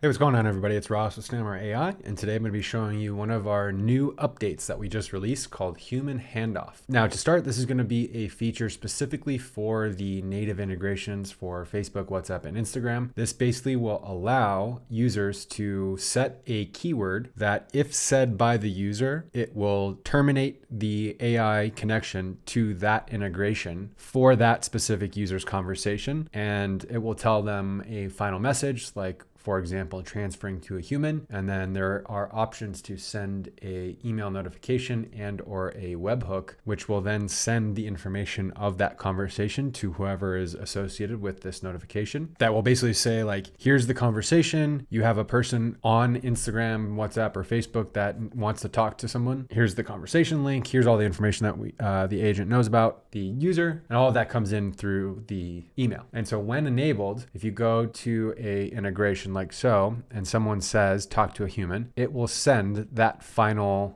Hey, what's going on, everybody? It's Ross with Stammer.ai, and today I'm going to be showing you one of our new updates that we just released called Human Handoff. Now, to start, this is going to be a feature specifically for the native integrations for Facebook, WhatsApp, and Instagram. This basically will allow users to set a keyword that, if said by the user, it will terminate the AI connection to that integration for that specific user's conversation, and it will tell them a final message like, for example, transferring to a human, and then there are options to send a email notification and or a webhook, which will then send the information of that conversation to whoever is associated with this notification. That will basically say, like, here's the conversation. You have a person on Instagram, WhatsApp, or Facebook that wants to talk to someone. Here's the conversation link. Here's all the information that the agent knows about the user, and all of that comes in through the email. And so when enabled, if you go to a integration like so, and someone says, talk to a human, it will send that final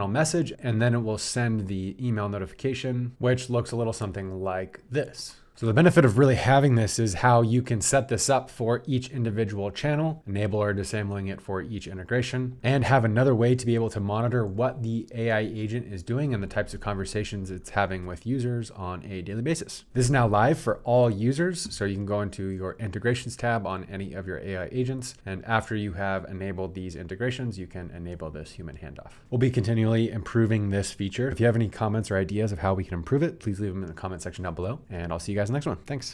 message, and then it will send the email notification, which looks a little something like this. So the benefit of really having this is how you can set this up for each individual channel, enable or disabling it for each integration, and have another way to be able to monitor what the AI agent is doing and the types of conversations it's having with users on a daily basis. This is now live for all users, so you can go into your integrations tab on any of your AI agents, and after you have enabled these integrations, you can enable this human handoff. We'll be continually improving this feature. If you have any comments or ideas of how we can improve it, please leave them in the comment section down below, and I'll see you guys in the next one. Thanks.